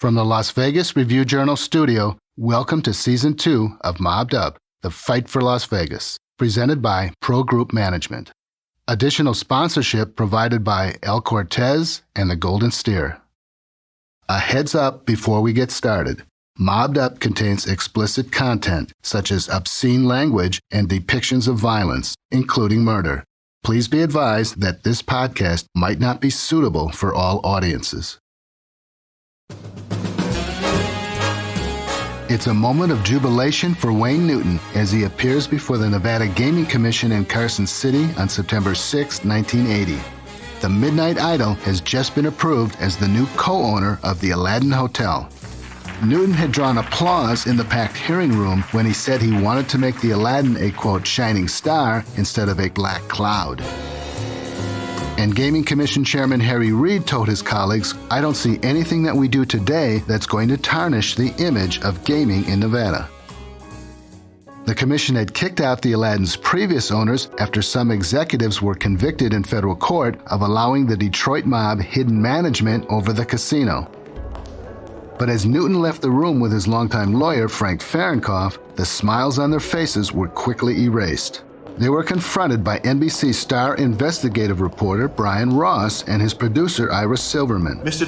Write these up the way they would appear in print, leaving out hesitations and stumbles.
From the Las Vegas Review-Journal studio, welcome to Season 2 of Mobbed Up, The Fight for Las Vegas, presented by Pro Group Management. Additional sponsorship provided by El Cortez and the Golden Steer. A heads up before we get started. Mobbed Up contains explicit content, such as obscene language and depictions of violence, including murder. Please be advised that this podcast might not be suitable for all audiences. It's a moment of jubilation for Wayne Newton as he appears before the Nevada Gaming Commission in Carson City on September 6, 1980. The Midnight Idol has just been approved as the new co-owner of the Aladdin Hotel. Newton had drawn applause in the packed hearing room when he said he wanted to make the Aladdin a, quote, shining star instead of a black cloud. And Gaming Commission Chairman Harry Reid told his colleagues, "I don't see anything that we do today that's going to tarnish the image of gaming in Nevada." The commission had kicked out the Aladdin's previous owners after some executives were convicted in federal court of allowing the Detroit mob hidden management over the casino. But as Newton left the room with his longtime lawyer, Frank Fahrenkopf, the smiles on their faces were quickly erased. They were confronted by NBC star investigative reporter Brian Ross and his producer Ira Silverman. Mr.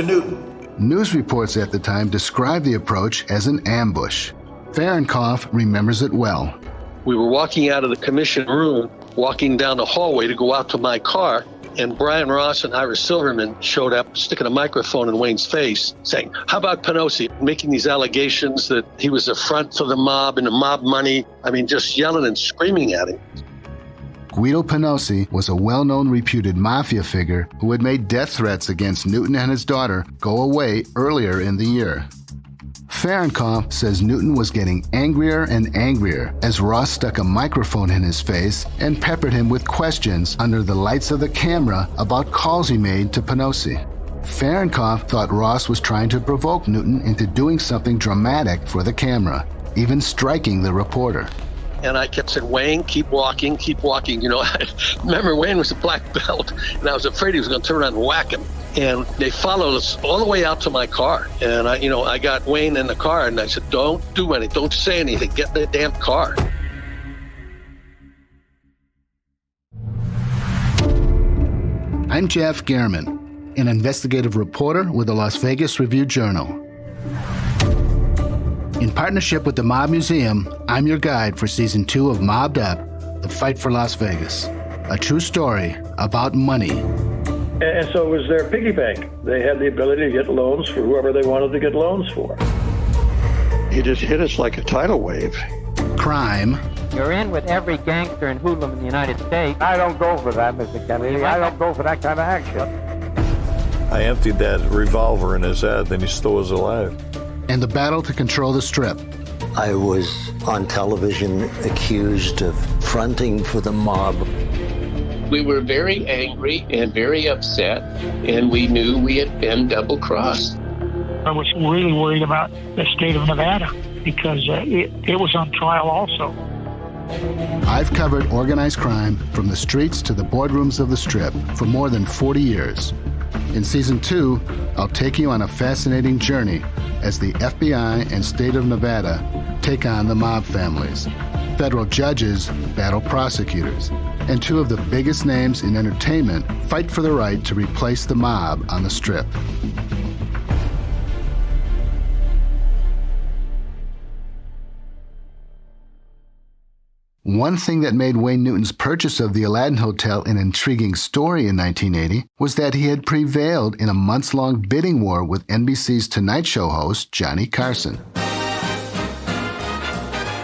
Newton. News reports at the time described the approach as an ambush. Fahrenkopf remembers it well. We were walking out of the commission room, walking down the hallway to go out to my car, and Brian Ross and Ira Silverman showed up, sticking a microphone in Wayne's face, saying, "How about Penossi?" Making these allegations that he was a front for the mob and the mob money. I mean, just yelling and screaming at him. Guido Penossi was a well-known reputed mafia figure who had made death threats against Newton and his daughter go away earlier in the year. Fahrenkopf says Newton was getting angrier and angrier as Ross stuck a microphone in his face and peppered him with questions under the lights of the camera about calls he made to Penossi. Fahrenkopf thought Ross was trying to provoke Newton into doing something dramatic for the camera, even striking the reporter. And I kept saying, "Wayne, keep walking, keep walking." You know, I remember Wayne was a black belt, and I was afraid he was going to turn around and whack him. And they followed us all the way out to my car. And I got Wayne in the car, and I said, "Don't do anything, don't say anything, get in the damn car." I'm Jeff Gehrman, an investigative reporter with the Las Vegas Review-Journal. In partnership with the Mob Museum, I'm your guide for Season 2 of Mobbed Up, The Fight for Las Vegas, a true story about money. And so it was their piggy bank. They had the ability to get loans for whoever they wanted to get loans for. He just hit us like a tidal wave. Crime. You're in with every gangster and hoodlum in the United States. I don't go for that, Mr. Kennedy. I don't go for that kind of action. I emptied that revolver in his head, then he still was alive. And the battle to control the Strip. I was on television accused of fronting for the mob. We were very angry and very upset, and we knew we had been double-crossed. I was really worried about the state of Nevada because it was on trial also. I've covered organized crime from the streets to the boardrooms of the Strip for more than 40 years. In Season 2, I'll take you on a fascinating journey as the FBI and state of Nevada take on the mob families. Federal judges battle prosecutors, and two of the biggest names in entertainment fight for the right to replace the mob on the Strip. One thing that made Wayne Newton's purchase of the Aladdin Hotel an intriguing story in 1980 was that he had prevailed in a months-long bidding war with NBC's Tonight Show host Johnny Carson.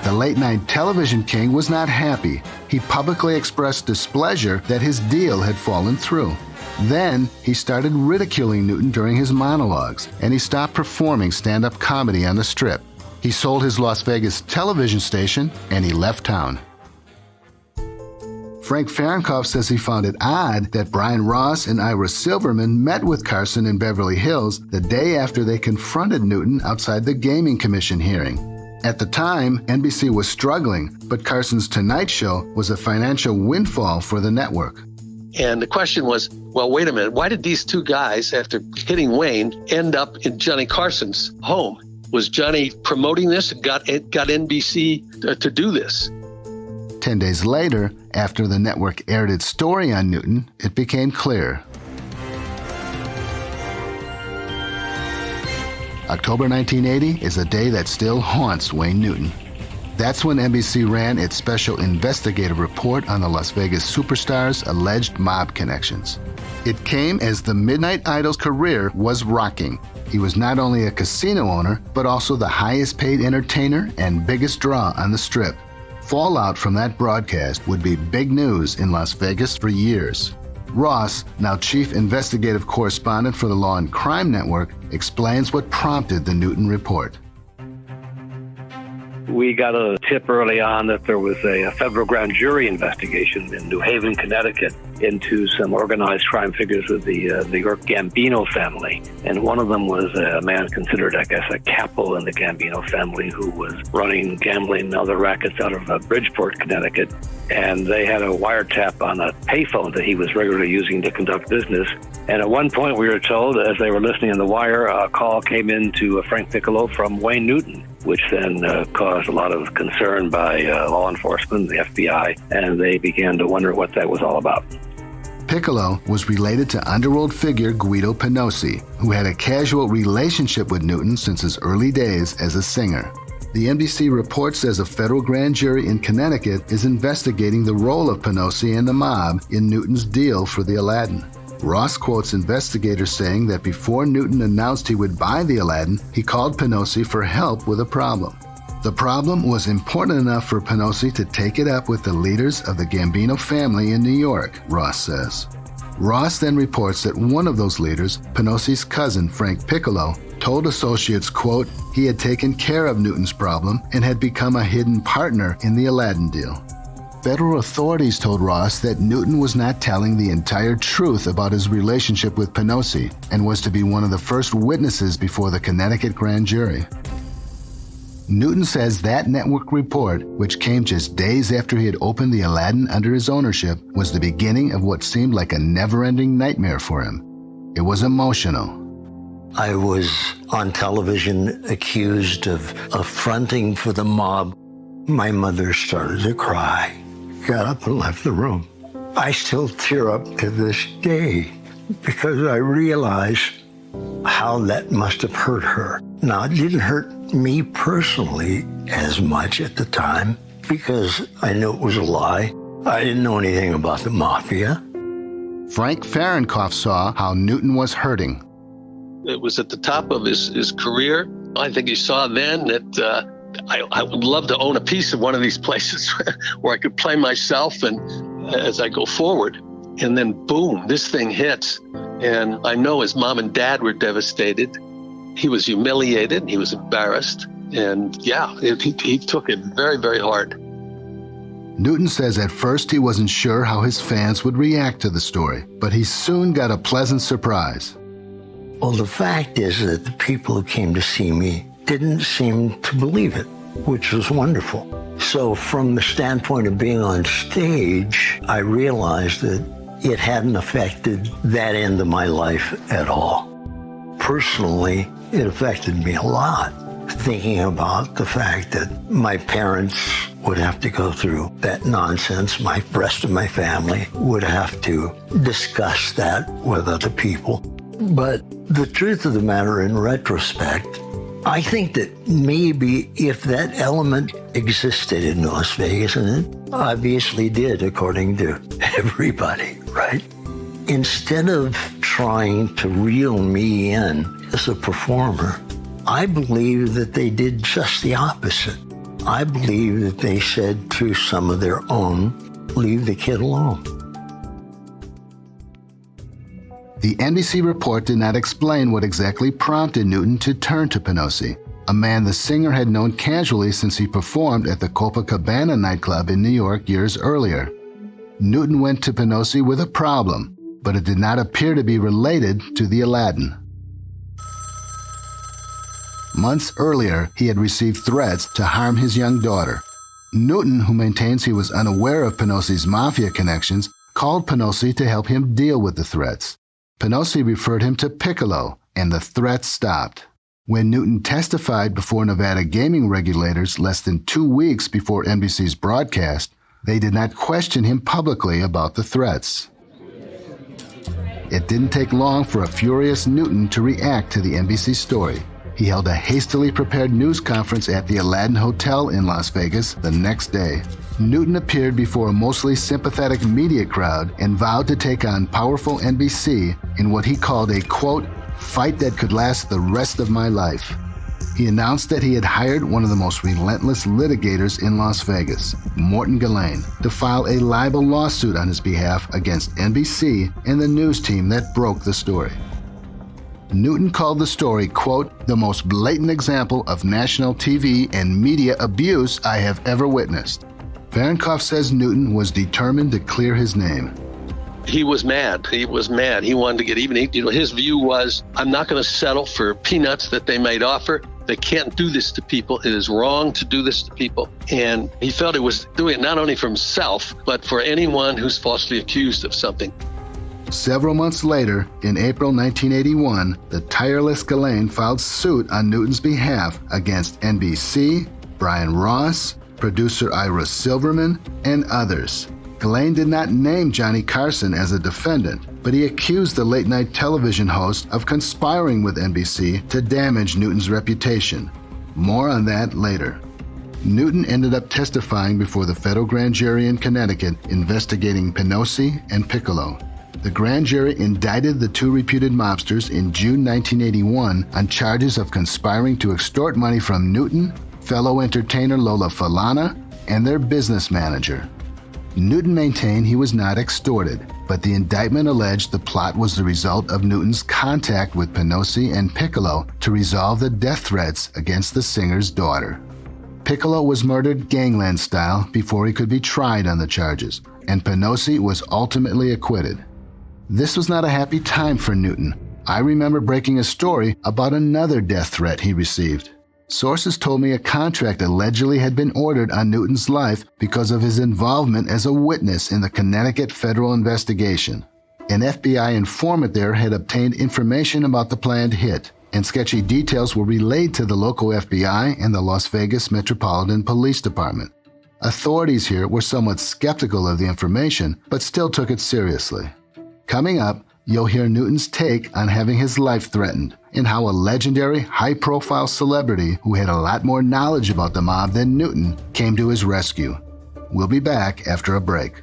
The late-night television king was not happy. He publicly expressed displeasure that his deal had fallen through. Then he started ridiculing Newton during his monologues, and he stopped performing stand-up comedy on the Strip. He sold his Las Vegas television station, and he left town. Frank Fahrenkopf says he found it odd that Brian Ross and Ira Silverman met with Carson in Beverly Hills the day after they confronted Newton outside the Gaming Commission hearing. At the time, NBC was struggling, but Carson's Tonight Show was a financial windfall for the network. And the question was, well, wait a minute, why did these two guys, after hitting Wayne, end up in Johnny Carson's home? Was Johnny promoting this and got NBC to do this? 10 days later, after the network aired its story on Newton, it became clear. October 1980 is a day that still haunts Wayne Newton. That's when NBC ran its special investigative report on the Las Vegas superstar's alleged mob connections. It came as the Midnight Idol's career was rocking. He was not only a casino owner, but also the highest paid entertainer and biggest draw on the Strip. Fallout from that broadcast would be big news in Las Vegas for years. Ross, now chief investigative correspondent for the Law and Crime Network, explains what prompted the Newton report. We got a tip early on that there was a federal grand jury investigation in New Haven, Connecticut, into some organized crime figures of the New York Gambino family. And one of them was a man considered, I guess, a capo in the Gambino family who was running gambling and other rackets out of Bridgeport, Connecticut. And they had a wiretap on a payphone that he was regularly using to conduct business. And at one point, we were told, as they were listening on the wire, a call came in to Frank Piccolo from Wayne Newton, which then caused a lot of concern by law enforcement, the FBI, and they began to wonder what that was all about. Piccolo was related to underworld figure Guido Penosi, who had a casual relationship with Newton since his early days as a singer. The NBC report says a federal grand jury in Connecticut is investigating the role of Penosi and the mob in Newton's deal for the Aladdin. Ross quotes investigators saying that before Newton announced he would buy the Aladdin, he called Penosi for help with a problem. The problem was important enough for Penosi to take it up with the leaders of the Gambino family in New York, Ross says. Ross then reports that one of those leaders, Penosi's cousin Frank Piccolo, told associates, quote, he had taken care of Newton's problem and had become a hidden partner in the Aladdin deal. Federal authorities told Ross that Newton was not telling the entire truth about his relationship with Penosi and was to be one of the first witnesses before the Connecticut grand jury. Newton says that network report, which came just days after he had opened the Aladdin under his ownership, was the beginning of what seemed like a never-ending nightmare for him. It was emotional. I was on television accused of fronting for the mob. My mother started to cry, got up and left the room. I still tear up to this day because I realize how that must have hurt her. Now, it didn't hurt me personally as much at the time because I knew it was a lie. I didn't know anything about the mafia. Frank Fahrenkopf saw how Newton was hurting. It was at the top of his career. I think he saw then that I would love to own a piece of one of these places where I could play myself and as I go forward. And then boom, this thing hits. And I know his mom and dad were devastated. He was humiliated. He was embarrassed. And yeah, he took it very, very hard. Newton says at first he wasn't sure how his fans would react to the story, but he soon got a pleasant surprise. Well, the fact is that the people who came to see me didn't seem to believe it, which was wonderful. So from the standpoint of being on stage, I realized that it hadn't affected that end of my life at all. Personally, it affected me a lot, thinking about the fact that my parents would have to go through that nonsense. My rest of my family would have to discuss that with other people. But the truth of the matter, in retrospect, I think that maybe if that element existed in Las Vegas, and it obviously did, according to everybody, right? Instead of trying to reel me in as a performer, I believe that they did just the opposite. I believe that they said to some of their own, leave the kid alone. The NBC report did not explain what exactly prompted Newton to turn to Penosi, a man the singer had known casually since he performed at the Copacabana nightclub in New York years earlier. Newton went to Penosi with a problem, but it did not appear to be related to the Aladdin. Months earlier, he had received threats to harm his young daughter. Newton, who maintains he was unaware of Penosi's mafia connections, called Penossi to help him deal with the threats. Penossi referred him to Piccolo, and the threats stopped. When Newton testified before Nevada gaming regulators less than 2 weeks before NBC's broadcast, they did not question him publicly about the threats. It didn't take long for a furious Newton to react to the NBC story. He held a hastily prepared news conference at the Aladdin Hotel in Las Vegas the next day. Newton appeared before a mostly sympathetic media crowd and vowed to take on powerful NBC in what he called a, quote, fight that could last the rest of my life. He announced that he had hired one of the most relentless litigators in Las Vegas, Morton Gillane, to file a libel lawsuit on his behalf against NBC and the news team that broke the story. Newton called the story, quote, the most blatant example of national TV and media abuse I have ever witnessed. Varenkoff says Newton was determined to clear his name. He was mad. He wanted to get even. His view was, I'm not going to settle for peanuts that they might offer. They can't do this to people. It is wrong to do this to people. And he felt he was doing it not only for himself, but for anyone who's falsely accused of something. Several months later, in April 1981, the tireless Gillane filed suit on Newton's behalf against NBC, Brian Ross, producer Ira Silverman, and others. Gillane did not name Johnny Carson as a defendant, but he accused the late-night television host of conspiring with NBC to damage Newton's reputation. More on that later. Newton ended up testifying before the federal grand jury in Connecticut investigating Penossi and Piccolo. The grand jury indicted the two reputed mobsters in June 1981 on charges of conspiring to extort money from Newton, fellow entertainer Lola Falana, and their business manager. Newton maintained he was not extorted, but the indictment alleged the plot was the result of Newton's contact with Penossi and Piccolo to resolve the death threats against the singer's daughter. Piccolo was murdered gangland style before he could be tried on the charges, and Penossi was ultimately acquitted. This was not a happy time for Newton. I remember breaking a story about another death threat he received. Sources told me a contract allegedly had been ordered on Newton's life because of his involvement as a witness in the Connecticut federal investigation. An FBI informant there had obtained information about the planned hit, and sketchy details were relayed to the local FBI and the Las Vegas Metropolitan Police Department. Authorities here were somewhat skeptical of the information, but still took it seriously. Coming up, you'll hear Newton's take on having his life threatened and how a legendary, high-profile celebrity who had a lot more knowledge about the mob than Newton came to his rescue. We'll be back after a break.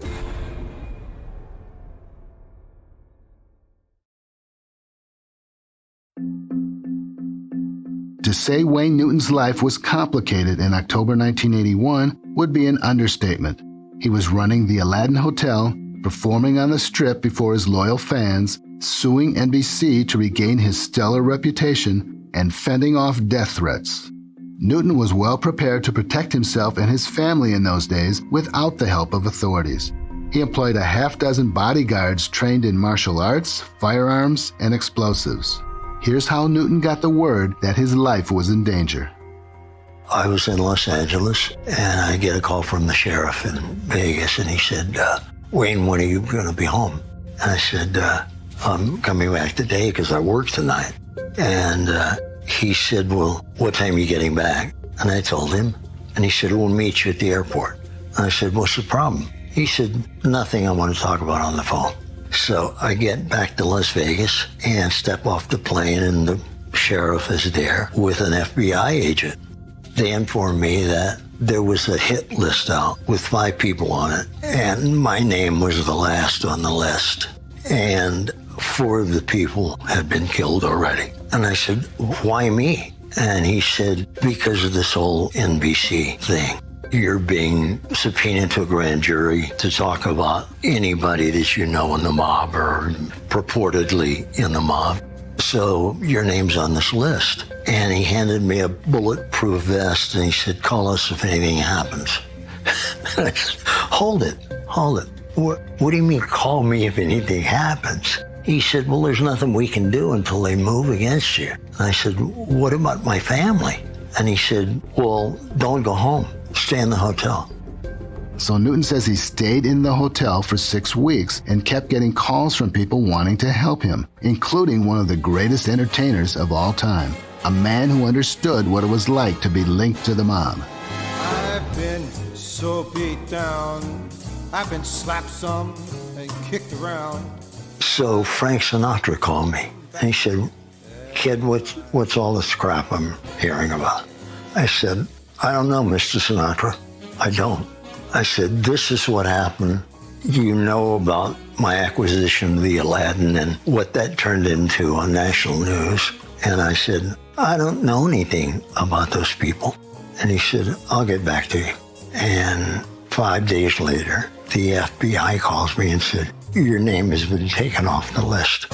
To say Wayne Newton's life was complicated in October 1981 would be an understatement. He was running the Aladdin Hotel, performing on the Strip before his loyal fans, suing NBC to regain his stellar reputation, and fending off death threats. Newton was well prepared to protect himself and his family in those days without the help of authorities. He employed a half-dozen bodyguards trained in martial arts, firearms, and explosives. Here's how Newton got the word that his life was in danger. I was in Los Angeles, and I get a call from the sheriff in Vegas, and he said, Wayne, when are you going to be home? And I said, I'm coming back today because I work tonight. And he said, well, what time are you getting back? And I told him, and he said, we'll meet you at the airport. And I said, what's the problem? He said, nothing I want to talk about on the phone. So I get back to Las Vegas and step off the plane, and the sheriff is there with an FBI agent. They informed me that there was a hit list out with 5 people on it, and my name was the last on the list. And 4 of the people had been killed already. And I said, why me? And he said, because of this whole NBC thing. You're being subpoenaed to a grand jury to talk about anybody that you know in the mob or purportedly in the mob. So your name's on this list. And he handed me a bulletproof vest, and he said, call us if anything happens. And I said, hold it. What do you mean, call me if anything happens? He said, well, there's nothing we can do until they move against you. And I said, what about my family? And he said, well, don't go home. Stay in the hotel. So Newton says he stayed in the hotel for 6 weeks and kept getting calls from people wanting to help him, including one of the greatest entertainers of all time, a man who understood what it was like to be linked to the mob. I've been so beat down, I've been slapped some and kicked around. So Frank Sinatra called me and he said, "Kid, what's all this crap I'm hearing about?" I said, "I don't know, Mr. Sinatra. I don't." I said, "This is what happened. You know about my acquisition of the Aladdin and what that turned into on national news." And I said, "I don't know anything about those people." And he said, "I'll get back to you." And 5 days later, the FBI calls me and said, "Your name has been taken off the list."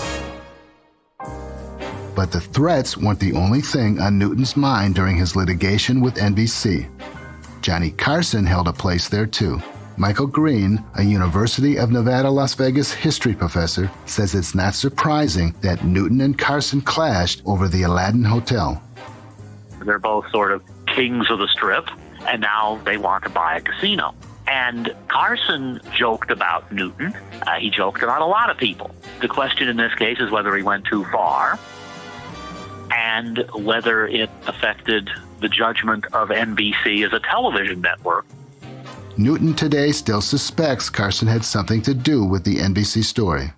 But the threats weren't the only thing on Newton's mind during his litigation with NBC. Johnny Carson held a place there too. Michael Green, a University of Nevada, Las Vegas history professor, says it's not surprising that Newton and Carson clashed over the Aladdin Hotel. They're both sort of kings of the Strip, and now they want to buy a casino. And Carson joked about Newton. He joked about a lot of people. The question in this case is whether he went too far and whether it affected the judgment of NBC as a television network. Newton today still suspects Carson had something to do with the NBC story.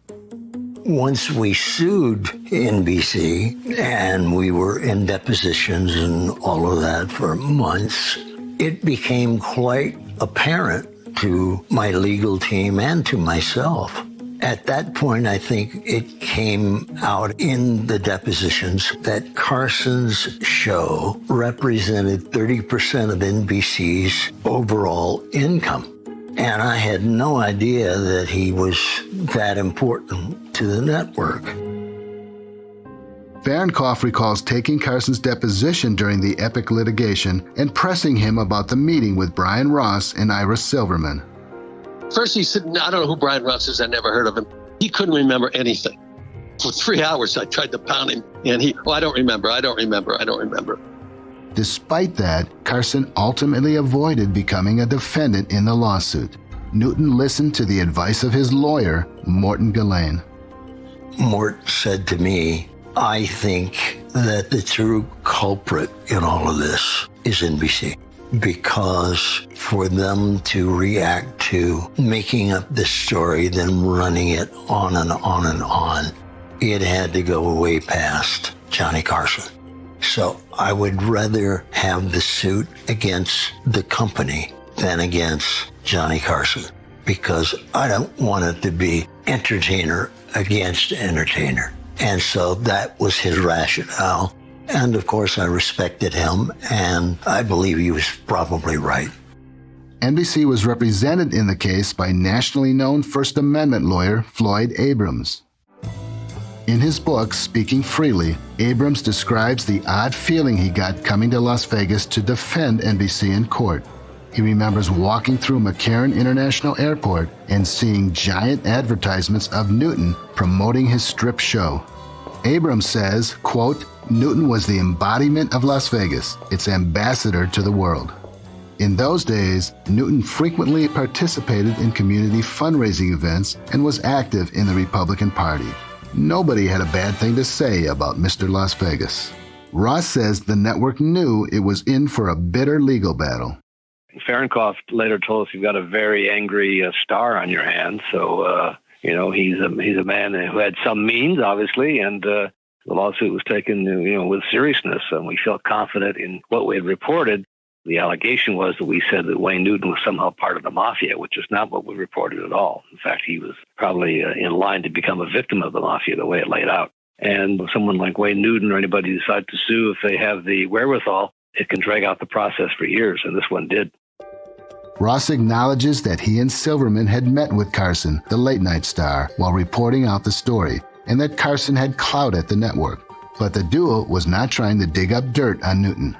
Once we sued NBC and we were in depositions and all of that for months, it became quite apparent to my legal team and to myself. At that point, I think it came out in the depositions that Carson's show represented 30% of NBC's overall income. And I had no idea that he was that important to the network. Fahrenkopf recalls taking Carson's deposition during the epic litigation and pressing him about the meeting with Brian Ross and Ira Silverman. First he said, "I don't know who Brian Ross is. I never heard of him." He couldn't remember anything. For 3 hours, I tried to pound him, and I don't remember. Despite that, Carson ultimately avoided becoming a defendant in the lawsuit. Newton listened to the advice of his lawyer, Morton Gillane. Mort said to me, "I think that the true culprit in all of this is NBC. Because for them to react to making up this story, then running it on and on and on, it had to go way past Johnny Carson. So I would rather have the suit against the company than against Johnny Carson, because I don't want it to be entertainer against entertainer." And so that was his rationale. And of course, I respected him, and I believe he was probably right. NBC was represented in the case by nationally known First Amendment lawyer Floyd Abrams. In his book, Speaking Freely, Abrams describes the odd feeling he got coming to Las Vegas to defend NBC in court. He remembers walking through McCarran International Airport and seeing giant advertisements of Newton promoting his strip show. Abrams says, quote, "Newton was the embodiment of Las Vegas, its ambassador to the world." In those days, Newton frequently participated in community fundraising events and was active in the Republican Party. Nobody had a bad thing to say about Mr. Las Vegas. Ross says the network knew it was in for a bitter legal battle. Fahrenkopf later told us you've got a very angry star on your hands, so he's a man who had some means, obviously, and the lawsuit was taken, with seriousness, and we felt confident in what we had reported. The allegation was that we said that Wayne Newton was somehow part of the mafia, which is not what we reported at all. In fact, he was probably in line to become a victim of the mafia, the way it laid out. And someone like Wayne Newton or anybody decides to sue, if they have the wherewithal, it can drag out the process for years, and this one did. Ross acknowledges that he and Silverman had met with Carson, the late-night star, while reporting out the story, and that Carson had clout at the network. But the duo was not trying to dig up dirt on Newton.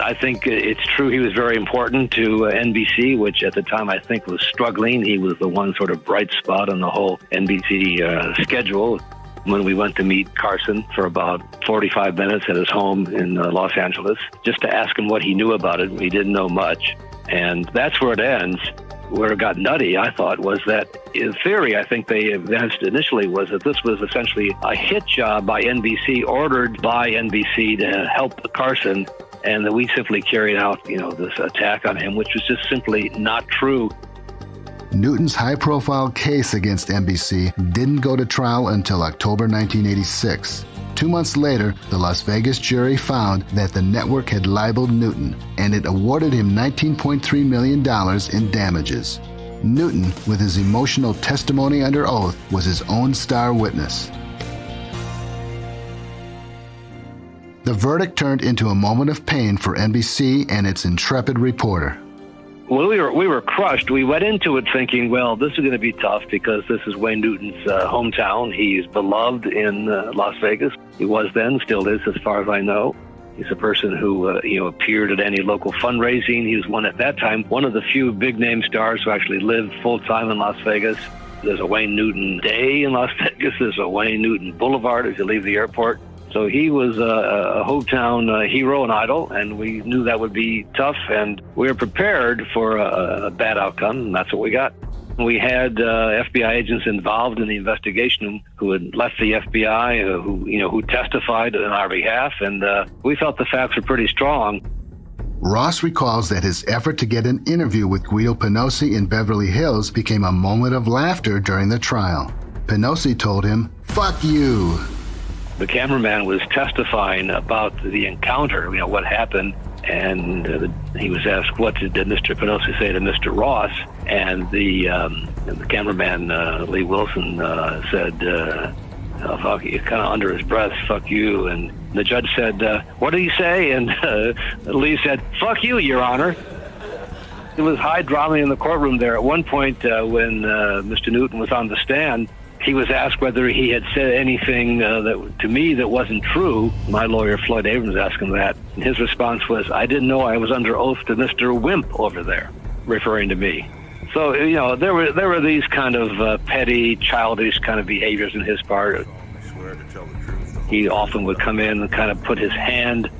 I think it's true he was very important to NBC, which at the time I think was struggling. He was the one sort of bright spot on the whole NBC schedule. when we went to meet Carson for about 45 minutes at his home in Los Angeles, just to ask him what he knew about it. We didn't know much. And that's where it ends. Where it got nutty, I thought, was that in theory, I think they advanced initially was that this was essentially a hit job by NBC, ordered by NBC to help Carson, and that we simply carried out, this attack on him, which was just simply not true. Newton's high-profile case against NBC didn't go to trial until October 1986. 2 months later, the Las Vegas jury found that the network had libeled Newton, and it awarded him $19.3 million in damages. Newton, with his emotional testimony under oath, was his own star witness. The verdict turned into a moment of pain for NBC and its intrepid reporter. Well, we were crushed. We went into it thinking, well, this is going to be tough because this is Wayne Newton's hometown. He's beloved in Las Vegas. He was then, still is, as far as I know. He's a person who, appeared at any local fundraising. He was at that time, one of the few big-name stars who actually lived full-time in Las Vegas. There's a Wayne Newton Day in Las Vegas. There's a Wayne Newton Boulevard as you leave the airport. So he was a hometown hero and idol, and we knew that would be tough, and we were prepared for a bad outcome, and that's what we got. We had FBI agents involved in the investigation who had left the FBI, who testified on our behalf, and we felt the facts were pretty strong. Ross recalls that his effort to get an interview with Guido Penosi in Beverly Hills became a moment of laughter during the trial. Penosi told him, "Fuck you." The cameraman was testifying about the encounter, what happened, and he was asked, what did Mr. Penosi say to Mr. Ross? And the cameraman, Lee Wilson, said, fuck you, kind of under his breath, fuck you. And the judge said, what did he say? And Lee said, fuck you, Your Honor. It was high drama in the courtroom there. At one point, when Mr. Newton was on the stand, he was asked whether he had said anything to me that wasn't true. My lawyer, Floyd Abrams, asked him that. And his response was, I didn't know I was under oath to Mr. Wimp over there, referring to me. So, there were these kind of petty, childish kind of behaviors in his part. He often would come in and kind of put his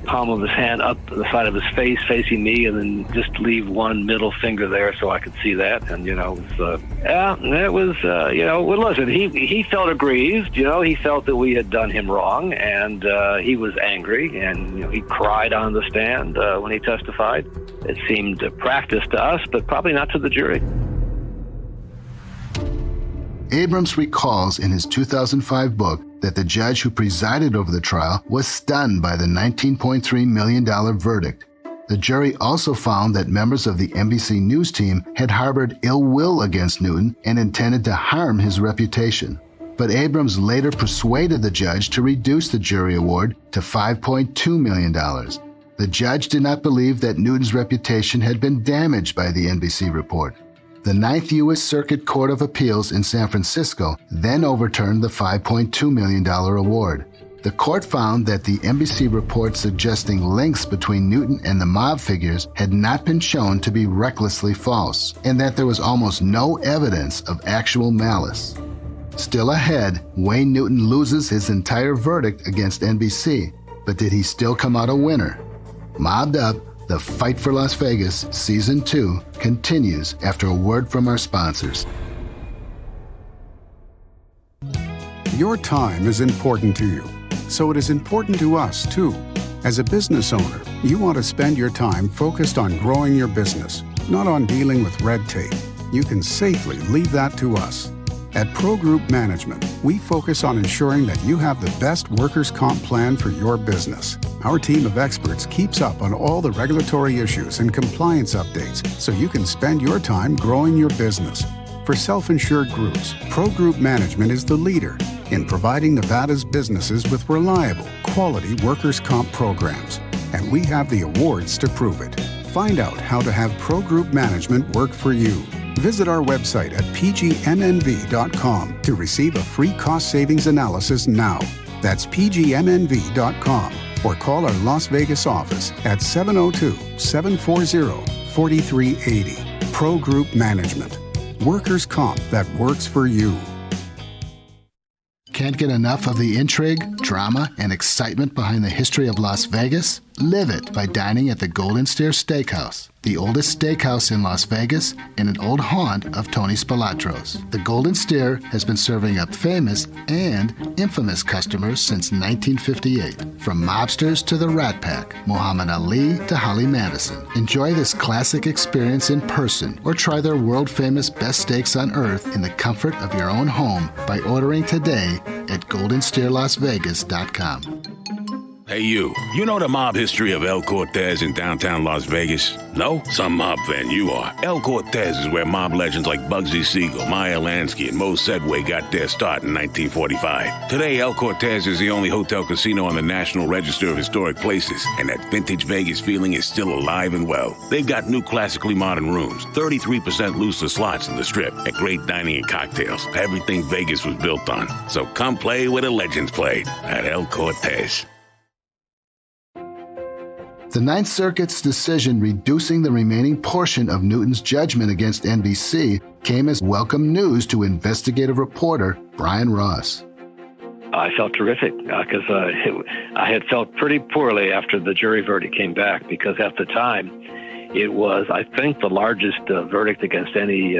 palm of his hand up the side of his face, facing me, and then just leave one middle finger there so I could see that. And, listen, he felt aggrieved, he felt that we had done him wrong, and he was angry, and, he cried on the stand when he testified. It seemed practice to us, but probably not to the jury. Abrams recalls in his 2005 book that the judge who presided over the trial was stunned by the $19.3 million verdict. The jury also found that members of the NBC News team had harbored ill will against Newton and intended to harm his reputation. But Abrams later persuaded the judge to reduce the jury award to $5.2 million. The judge did not believe that Newton's reputation had been damaged by the NBC report. The Ninth U.S. Circuit Court of Appeals in San Francisco then overturned the $5.2 million award. The court found that the NBC report suggesting links between Newton and the mob figures had not been shown to be recklessly false, and that there was almost no evidence of actual malice. Still ahead, Wayne Newton loses his entire verdict against NBC, but did he still come out a winner? Mobbed Up, The Fight for Las Vegas, Season 2, continues after a word from our sponsors. Your time is important to you, so it is important to us, too. As a business owner, you want to spend your time focused on growing your business, not on dealing with red tape. You can safely leave that to us. At Pro Group Management, we focus on ensuring that you have the best workers' comp plan for your business. Our team of experts keeps up on all the regulatory issues and compliance updates so you can spend your time growing your business. For self-insured groups, Pro Group Management is the leader in providing Nevada's businesses with reliable, quality workers' comp programs. And we have the awards to prove it. Find out how to have Pro Group Management work for you. Visit our website at pgmnv.com to receive a free cost savings analysis now. That's pgmnv.com, or call our Las Vegas office at 702-740-4380. Pro Group Management. Workers' comp that works for you. Can't get enough of the intrigue, drama, and excitement behind the history of Las Vegas? Live it by dining at the Golden Steer Steakhouse, the oldest steakhouse in Las Vegas and an old haunt of Tony Spilatro's. The Golden Steer has been serving up famous and infamous customers since 1958. From mobsters to the Rat Pack, Muhammad Ali to Holly Madison. Enjoy this classic experience in person or try their world-famous best steaks on earth in the comfort of your own home by ordering today at goldensteerlasvegas.com. Hey you know the mob history of El Cortez in downtown Las Vegas? No? Some mob fan you are. El Cortez is where mob legends like Bugsy Siegel, Meyer Lansky, and Mo Sedway got their start in 1945. Today, El Cortez is the only hotel casino on the National Register of Historic Places, and that vintage Vegas feeling is still alive and well. They've got new classically modern rooms, 33% looser slots in the Strip, and great dining and cocktails. Everything Vegas was built on. So come play where the legends played at El Cortez. The Ninth Circuit's decision reducing the remaining portion of Newton's judgment against NBC came as welcome news to investigative reporter Brian Ross. I felt terrific because I had felt pretty poorly after the jury verdict came back, because at the time it was, I think, the largest verdict against any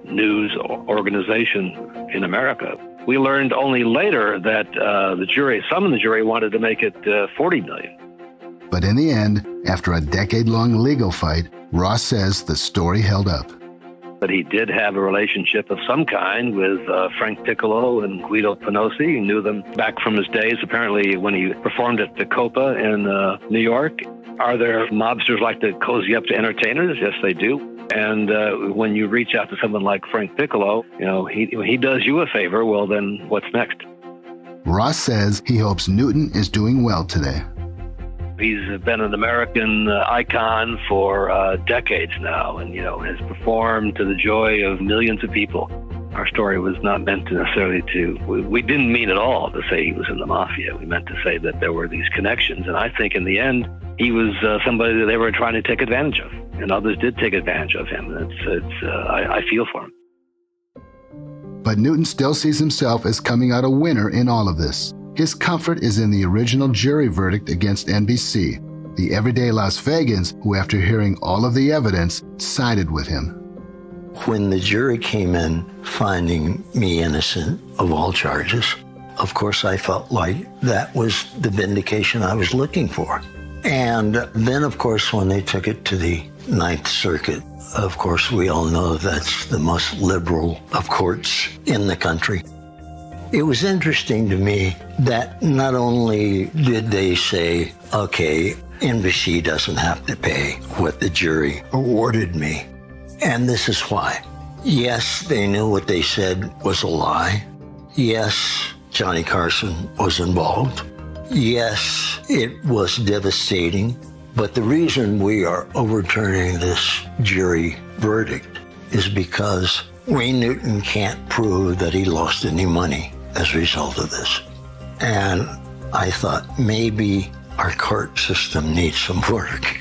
news organization in America. We learned only later that some in the jury wanted to make it $40 million. But in the end, after a decade-long legal fight, Ross says the story held up. But he did have a relationship of some kind with Frank Piccolo and Guido Penosi. He knew them back from his days, apparently, when he performed at the Copa in New York. Are there mobsters like to cozy up to entertainers? Yes, they do. And when you reach out to someone like Frank Piccolo, he does you a favor, well, then what's next? Ross says he hopes Newton is doing well today. He's been an American icon for decades now, and has performed to the joy of millions of people. Our story was not meant to necessarily we didn't mean at all to say he was in the mafia. We meant to say that there were these connections, and I think in the end he was somebody that they were trying to take advantage of, and others did take advantage of him. I feel for him. But Newton still sees himself as coming out a winner in all of this. His comfort is in the original jury verdict against NBC, the everyday Las Vegans who, after hearing all of the evidence, sided with him. When the jury came in finding me innocent of all charges, of course I felt like that was the vindication I was looking for. And then, of course, when they took it to the Ninth Circuit, of course, we all know that's the most liberal of courts in the country. It was interesting to me that not only did they say, okay, NBC doesn't have to pay what the jury awarded me, and this is why. Yes, they knew what they said was a lie. Yes, Johnny Carson was involved. Yes, it was devastating. But the reason we are overturning this jury verdict is because Wayne Newton can't prove that he lost any money as a result of this. And I thought maybe our court system needs some work.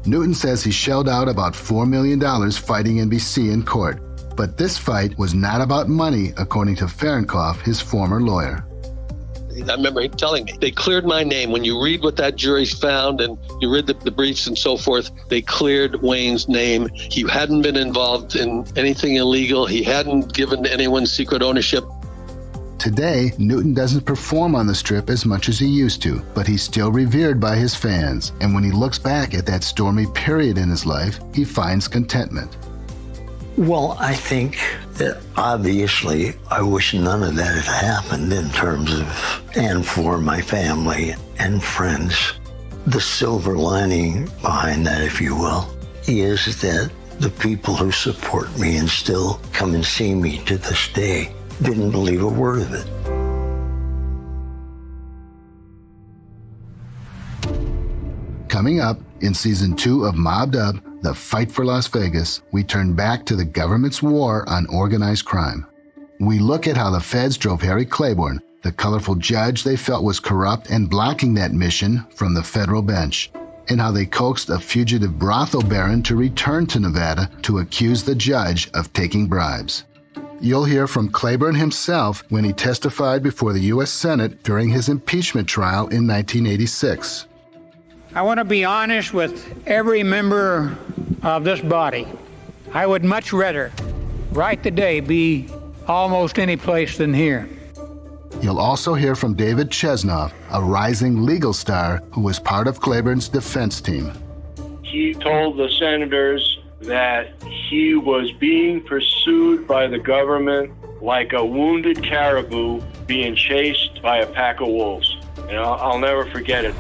Newton says he shelled out about $4 million fighting NBC in court. But this fight was not about money, according to Fahrenkopf, his former lawyer. I remember him telling me, they cleared my name. When you read what that jury's found and you read the briefs and so forth, they cleared Wayne's name. He hadn't been involved in anything illegal. He hadn't given anyone secret ownership. Today, Newton doesn't perform on the Strip as much as he used to, but he's still revered by his fans. And when he looks back at that stormy period in his life, he finds contentment. Well, I think that obviously I wish none of that had happened in terms of, and for my family and friends. The silver lining behind that, if you will, is that the people who support me and still come and see me to this day didn't believe a word of it. Coming up in Season 2 of Mobbed Up, The Fight for Las Vegas, we turn back to the government's war on organized crime. We look at how the feds drove Harry Claiborne, the colorful judge they felt was corrupt and blocking that mission, from the federal bench, and how they coaxed a fugitive brothel baron to return to Nevada to accuse the judge of taking bribes. You'll hear from Claiborne himself when he testified before the U.S. Senate during his impeachment trial in 1986. I want to be honest with every member of this body. I would much rather, right today, be almost any place than here. You'll also hear from David Chesnoff, a rising legal star who was part of Claiborne's defense team. He told the senators that he was being pursued by the government like a wounded caribou being chased by a pack of wolves. And I'll never forget it.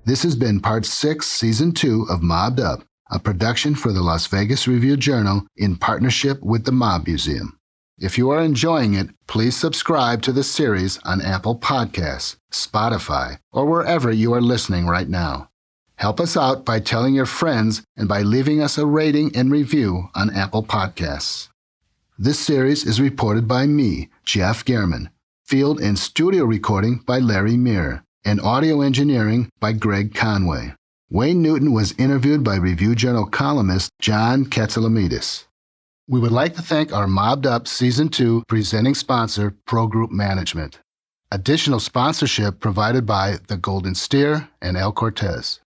This has been Part 6, Season 2 of Mobbed Up, a production for the Las Vegas Review-Journal in partnership with the Mob Museum. If you are enjoying it, please subscribe to the series on Apple Podcasts, Spotify, or wherever you are listening right now. Help us out by telling your friends and by leaving us a rating and review on Apple Podcasts. This series is reported by me, Jeff Gehrman, field and studio recording by Larry Meir, and audio engineering by Greg Conway. Wayne Newton was interviewed by Review Journal columnist John Katsalamidis. We would like to thank our Mobbed Up Season 2 presenting sponsor, Pro Group Management. Additional sponsorship provided by The Golden Steer and El Cortez.